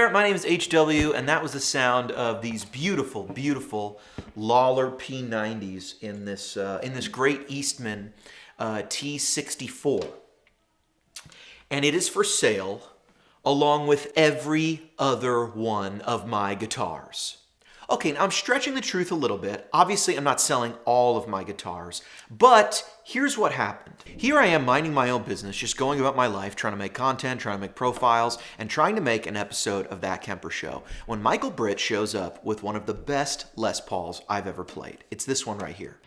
there, my name is HW, and that was the sound of these beautiful, beautiful Lawler P90s in this great Eastman T64. And it is for sale along with every other one of my guitars. Okay, now I'm stretching the truth a little bit. Obviously, I'm not selling all of my guitars, but here's what happened. Here I am minding my own business, just going about my life, trying to make content, trying to make profiles, and trying to make an episode of That Kemper Show, when Michael Britt shows up with one of the best Les Pauls I've ever played. It's this one right here.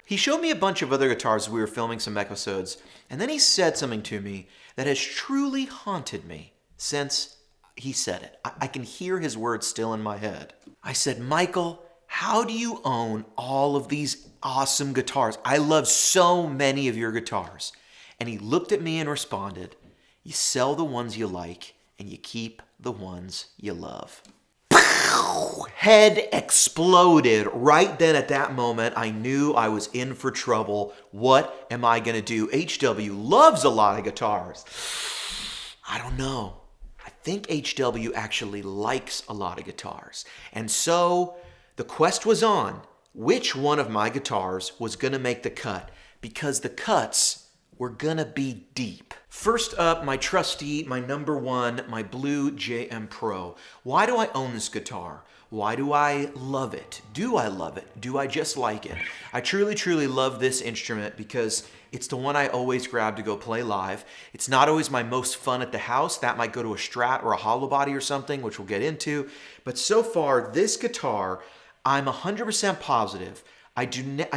He showed me a bunch of other guitars as we were filming some episodes, and then he said something to me that has truly haunted me since he said it. I can hear his words still in my head. I said, Michael, how do you own all of these awesome guitars? I love so many of your guitars. And he looked at me and responded, you sell the ones you like, and you keep the ones you love. Head exploded. Right then at that moment, I knew I was in for trouble. What am I going to do? HW loves a lot of guitars. I don't know. I think HW actually likes a lot of guitars. And so the quest was on. Which one of my guitars was going to make the cut? Because the cuts were going to be deep. First up, my trusty, my number one, my Blue JM Pro. Why do I own this guitar? Why do I love it? Do I love it? Do I just like it? I truly, truly love this instrument because it's the one I always grab to go play live. It's not always my most fun at the house. That might go to a Strat or a hollow body or something, which we'll get into. But so far, this guitar, I'm 100% positive I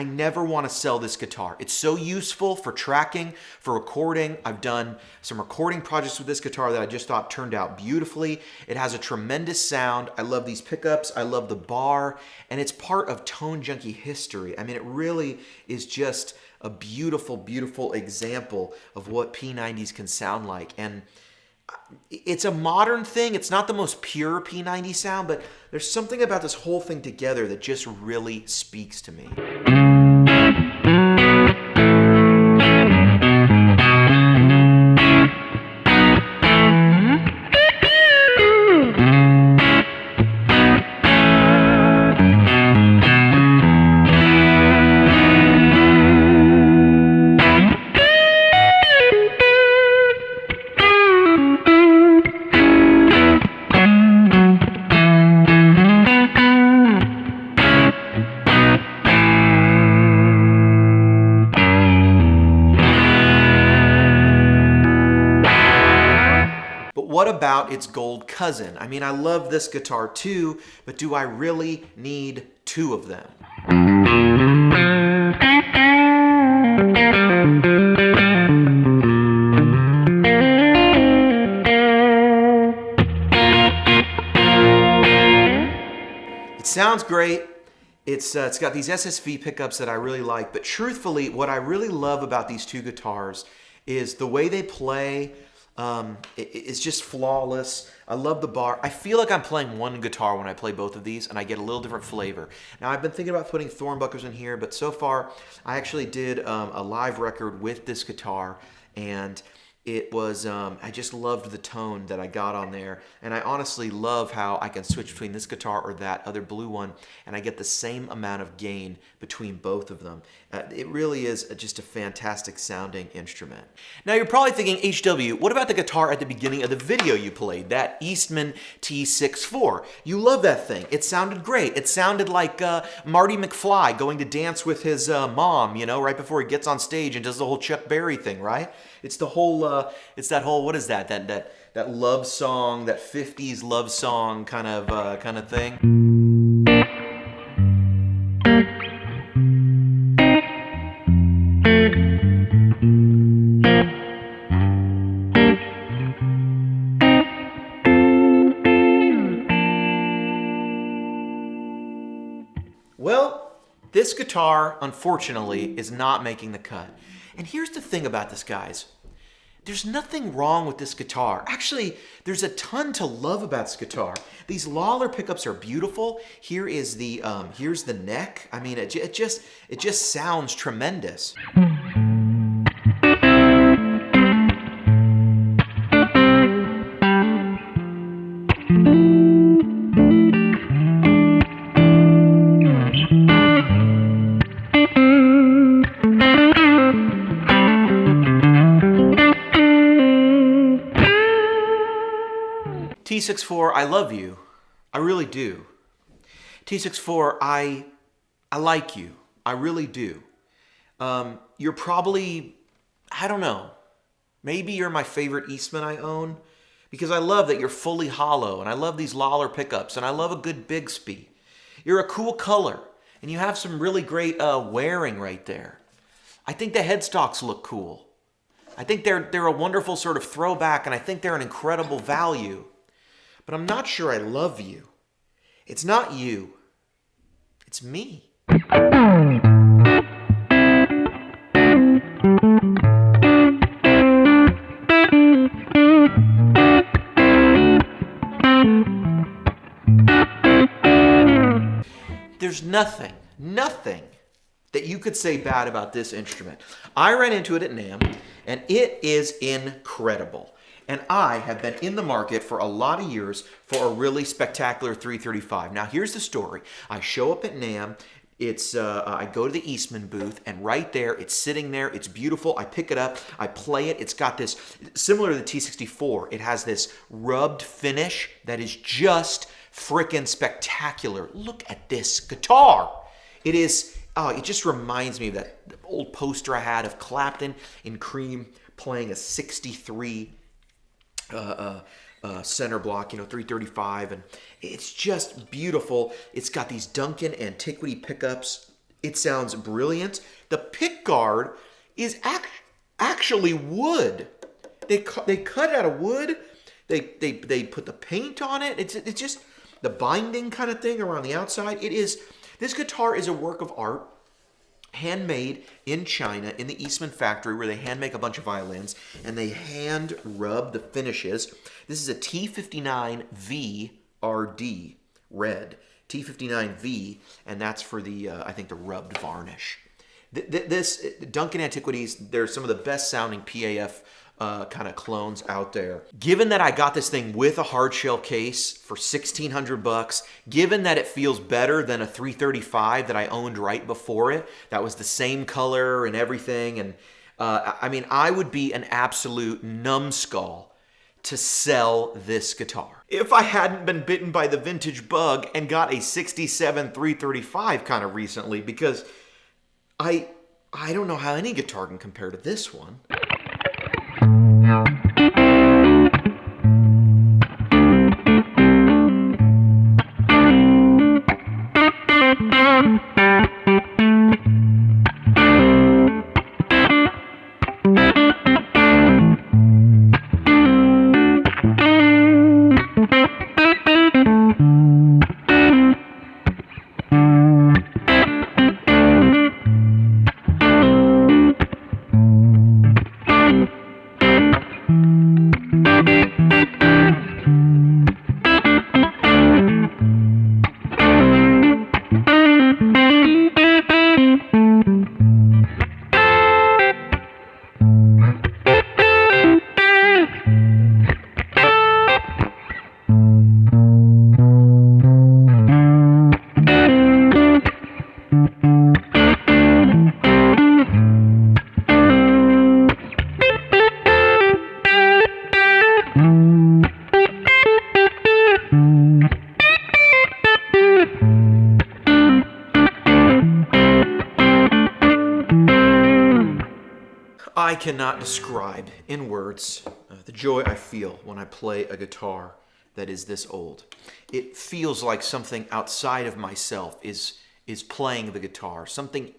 never want to sell this guitar. It's so useful for tracking, for recording. I've done some recording projects with this guitar that I just thought turned out beautifully. It has a tremendous sound. I love these pickups. I love the bar. And it's part of Tone Junkie history. I mean, it really is just a beautiful, beautiful example of what P90s can sound like. And it's a modern thing. It's not the most pure P90 sound, but there's something about this whole thing together that just really speaks to me. What about its gold cousin? I mean, I love this guitar too, but do I really need two of them? It sounds great. It's got these SSV pickups that I really like, but truthfully, what I really love about these two guitars is the way they play. It's just flawless. I love the bar. I feel like I'm playing one guitar when I play both of these, and I get a little different flavor. Now, I've been thinking about putting Thornbuckers in here, but so far, I actually did a live record with this guitar, and it was, I just loved the tone that I got on there, and I honestly love how I can switch between this guitar or that other blue one, and I get the same amount of gain between both of them. It really is just a fantastic sounding instrument. Now you're probably thinking, HW, what about the guitar at the beginning of the video you played, that Eastman T64? You love that thing. It sounded great. It sounded like Marty McFly going to dance with his mom, you know, right before he gets on stage and does the whole Chuck Berry thing, right? It's the whole, it's that whole, what is that? That love song, that 50s love song kind of thing. Well, this guitar, unfortunately, is not making the cut. And here's the thing about this, guys. There's nothing wrong with this guitar. Actually, there's a ton to love about this guitar. These Lawler pickups are beautiful. Here's the neck. I mean, it just sounds tremendous. T64, I love you. I really do. T64, I like you. I really do. You're probably, I don't know, maybe you're my favorite Eastman I own, because I love that you're fully hollow, and I love these Lawler pickups, and I love a good Bigsby. You're a cool color, and you have some really great wearing right there. I think the headstocks look cool. I think they're a wonderful sort of throwback, and I think they're an incredible value. But I'm not sure I love you. It's not you. It's me. There's nothing that you could say bad about this instrument. I ran into it at NAMM, and it is incredible. And I have been in the market for a lot of years for a really spectacular 335. Now, here's the story. I show up at NAMM. I go to the Eastman booth, and right there, it's sitting there. It's beautiful. I pick it up. I play it. It's got this, similar to the T64, it has this rubbed finish that is just frickin' spectacular. Look at this guitar. It just reminds me of that old poster I had of Clapton in Cream playing a 63 center block, 335, and it's just beautiful. It's got these Duncan Antiquity pickups. It sounds brilliant. The pick guard is actually wood. They cut out of wood. They put the paint on it. It's just the binding kind of thing around the outside. This guitar is a work of art. Handmade in China in the Eastman factory, where they hand make a bunch of violins and they hand rub the finishes. This is a T59V RD red, T59V, and that's for the I think the rubbed varnish. This Duncan Antiquities, they're some of the best sounding PAF kind of clones out there. Given that I got this thing with a hard shell case for $1,600, given that it feels better than a 335 that I owned right before it, that was the same color and everything, and I would be an absolute numbskull to sell this guitar. If I hadn't been bitten by the vintage bug and got a 67 335 kind of recently, because I don't know how any guitar can compare to this one. I cannot describe in words the joy I feel when I play a guitar that is this old. It feels like something outside of myself is playing the guitar. Something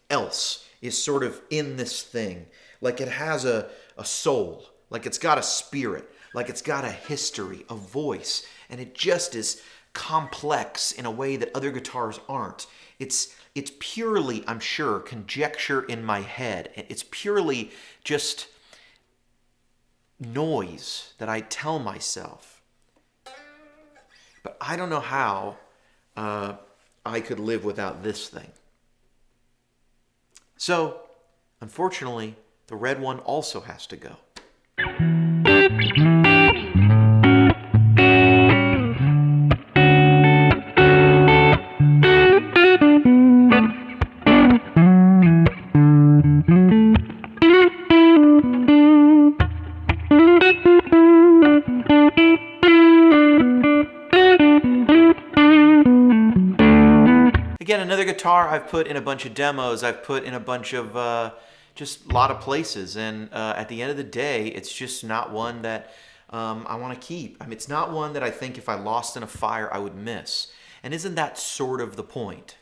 else is sort of in this thing. Like it has a soul, like it's got a spirit, like it's got a history, a voice, and it just is complex in a way that other guitars aren't. It's purely, I'm sure, conjecture in my head. It's purely just noise that I tell myself. But I don't know how I could live without this thing. So, unfortunately, the red one also has to go. Again, another guitar I've put in a bunch of demos. I've put in a bunch of just a lot of places. And at the end of the day, it's just not one that I want to keep. I mean, it's not one that I think if I lost in a fire, I would miss. And isn't that sort of the point?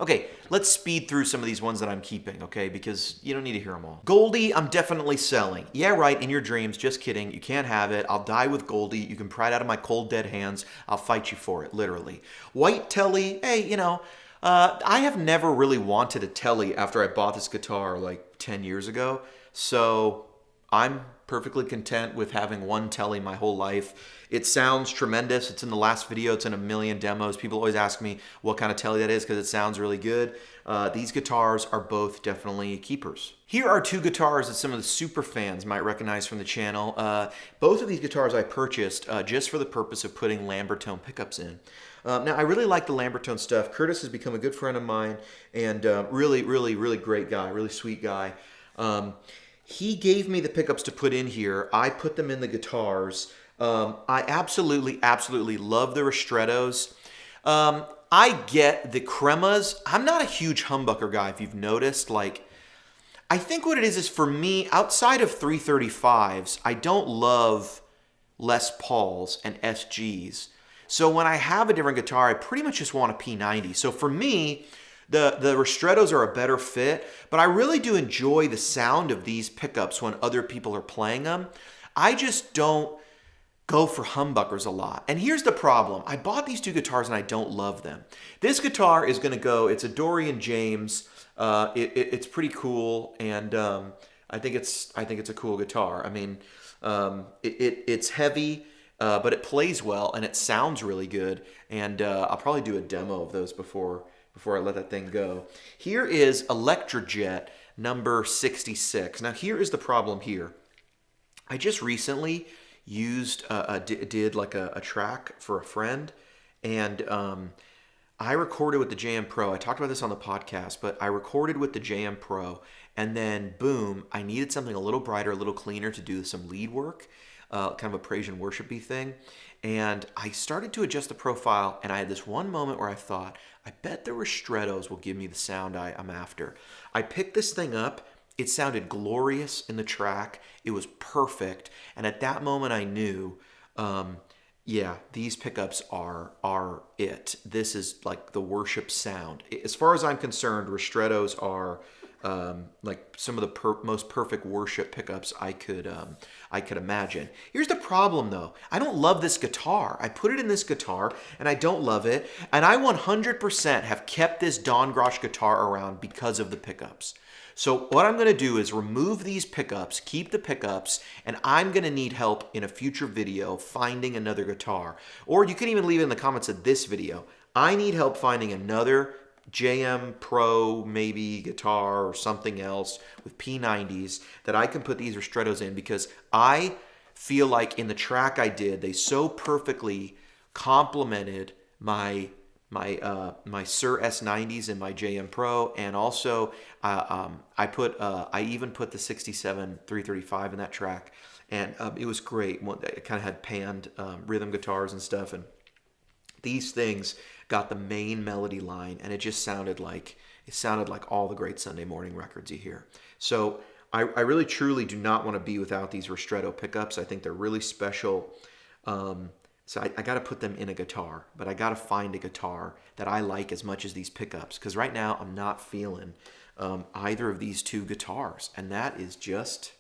Okay, let's speed through some of these ones that I'm keeping, okay? Because you don't need to hear them all. Goldie, I'm definitely selling. Yeah, right, in your dreams. Just kidding. You can't have it. I'll die with Goldie. You can pry it out of my cold, dead hands. I'll fight you for it, literally. White Telly, hey, you know, I have never really wanted a Telly after I bought this guitar like 10 years ago. So I'm perfectly content with having one Telly my whole life. It sounds tremendous. It's in the last video. It's in a million demos. People always ask me what kind of Telly that is because it sounds really good. These guitars are both definitely keepers. Here are two guitars that some of the super fans might recognize from the channel. Both of these guitars I purchased just for the purpose of putting Lambertone pickups in. Now, I really like the Lambertone stuff. Curtis has become a good friend of mine and really, really, really great guy, really sweet guy. He gave me the pickups to put in here. I put them in the guitars. I absolutely, absolutely love the Ristrettos. I get the Cremas. I'm not a huge humbucker guy, if you've noticed. Like, I think what it is for me, outside of 335s, I don't love Les Pauls and SGs. So when I have a different guitar, I pretty much just want a P90. So for me, the Ristrettos are a better fit, but I really do enjoy the sound of these pickups when other people are playing them. I just don't go for humbuckers a lot. And here's the problem. I bought these two guitars and I don't love them. This guitar is going to go, it's a Dorian James. It's pretty cool, and I think it's a cool guitar. I mean, it's heavy, but it plays well and it sounds really good. And I'll probably do a demo of those before I let that thing go. Here is Electrojet number 66. Now here is the problem here. I just recently did like a track for a friend, and I recorded with the JM Pro. I talked about this on the podcast, but I recorded with the JM Pro, and then boom, I needed something a little brighter, a little cleaner to do some lead work, kind of a praise and worship-y thing. And I started to adjust the profile, and I had this one moment where I thought, I bet the Ristrettos will give me the sound I'm after. I picked this thing up. It sounded glorious in the track. It was perfect. And at that moment, I knew, yeah, these pickups are it. This is like the worship sound. As far as I'm concerned, Ristrettos are like some of the most perfect worship pickups I could imagine. Here's the problem though. I don't love this guitar. I put it in this guitar and I don't love it. And I 100% have kept this Don Grosh guitar around because of the pickups. So what I'm going to do is remove these pickups, keep the pickups, and I'm going to need help in a future video finding another guitar. Or you can even leave it in the comments of this video. I need help finding another JM Pro maybe guitar or something else with P90s that I can put these Ristrettos in, because I feel like in the track I did, they so perfectly complemented my Sir S90s and my JM Pro, and also I even put the 67 335 in that track, and it was great. It kind of had panned rhythm guitars and stuff, and these things got the main melody line, and it just sounded like all the great Sunday morning records you hear. So I really truly do not want to be without these Ristretto pickups. I think they're really special. So I got to put them in a guitar, but I got to find a guitar that I like as much as these pickups, because right now I'm not feeling either of these two guitars, and that's just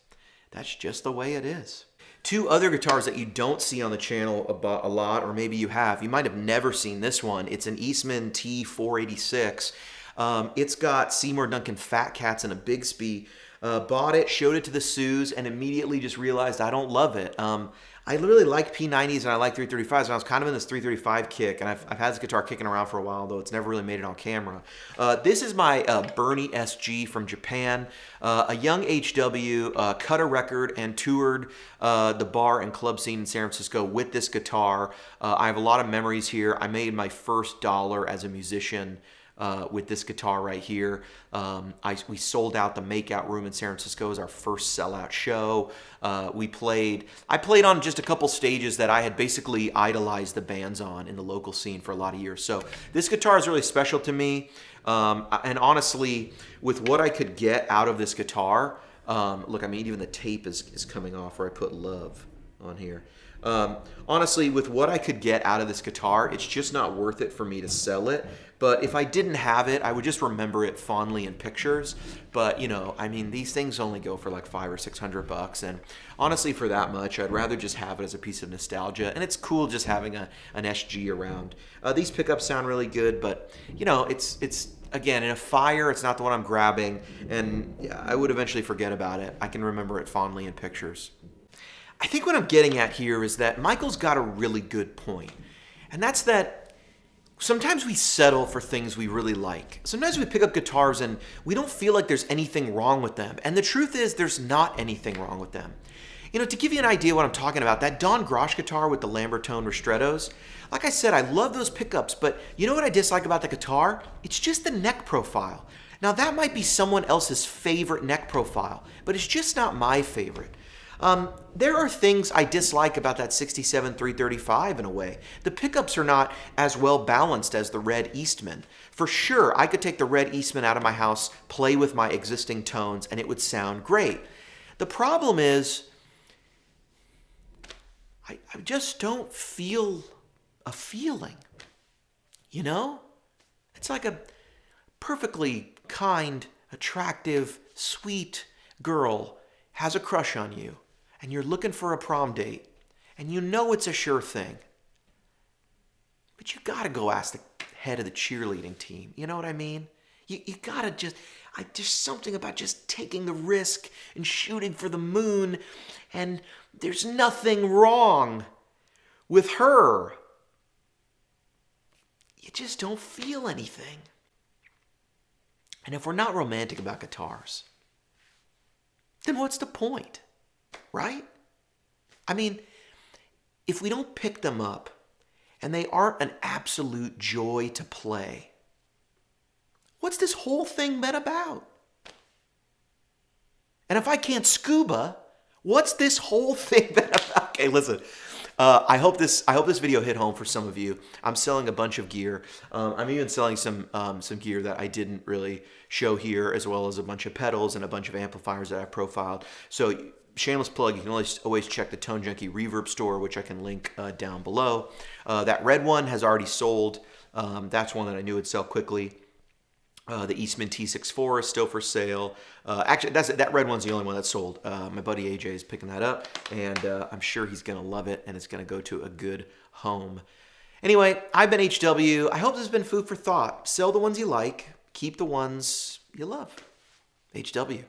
the way it is. Two other guitars that you don't see on the channel a lot, or maybe you have. You might have never seen this one. It's an Eastman T486. It's got Seymour Duncan Fat Cats and a Bigsby. Bought it, showed it to the Sues, and immediately just realized I don't love it. I really like P90s and I like 335s, and I was kind of in this 335 kick, and I've had this guitar kicking around for a while, though it's never really made it on camera. This is my Bernie SG from Japan, a young HW, cut a record and toured the bar and club scene in San Francisco with this guitar. I have a lot of memories here. I made my first dollar as a musician with this guitar right here. We sold out the Makeout Room in San Francisco as our first sellout show. I played on just a couple stages that I had basically idolized the bands on in the local scene for a lot of years. So this guitar is really special to me. And honestly, with what I could get out of this guitar, look, I mean, even the tape is coming off where I put love on here. Honestly, with what I could get out of this guitar, it's just not worth it for me to sell it. But if I didn't have it, I would just remember it fondly in pictures. But, you know, I mean, these things only go for like $500 or $600. And honestly, for that much, I'd rather just have it as a piece of nostalgia. And it's cool just having an SG around. These pickups sound really good, but, you know, it's again, in a fire, it's not the one I'm grabbing. And yeah, I would eventually forget about it. I can remember it fondly in pictures. I think what I'm getting at here is that Michael's got a really good point. And that's that sometimes we settle for things we really like. Sometimes we pick up guitars and we don't feel like there's anything wrong with them. And the truth is, there's not anything wrong with them. You know, to give you an idea what I'm talking about, that Don Grosh guitar with the Lambertone Ristrettos, like I said, I love those pickups, but you know what I dislike about the guitar? It's just the neck profile. Now, that might be someone else's favorite neck profile, but it's just not my favorite. There are things I dislike about that 67 335 in a way. The pickups are not as well balanced as the Red Eastman. For sure, I could take the Red Eastman out of my house, play with my existing tones, and it would sound great. The problem is, I just don't feel a feeling. You know? It's like a perfectly kind, attractive, sweet girl has a crush on you, and you're looking for a prom date, and you know it's a sure thing. But you gotta go ask the head of the cheerleading team. You know what I mean? You gotta there's something about just taking the risk and shooting for the moon, and there's nothing wrong with her. You just don't feel anything. And if we're not romantic about guitars, then what's the point? Right? I mean, if we don't pick them up and they aren't an absolute joy to play, what's this whole thing been about? And if I can't scuba, what's this whole thing been about? Okay, listen. I hope this video hit home for some of you. I'm selling a bunch of gear. I'm even selling some gear that I didn't really show here, as well as a bunch of pedals and a bunch of amplifiers that I profiled. So shameless plug, you can always check the Tone Junkie Reverb store, which I can link down below. That red one has already sold. That's one that I knew would sell quickly. The Eastman T64 is still for sale. Actually, that red one's the only one that's sold. My buddy AJ is picking that up, and I'm sure he's going to love it, and it's going to go to a good home. Anyway, I've been HW. I hope this has been food for thought. Sell the ones you like. Keep the ones you love. HW.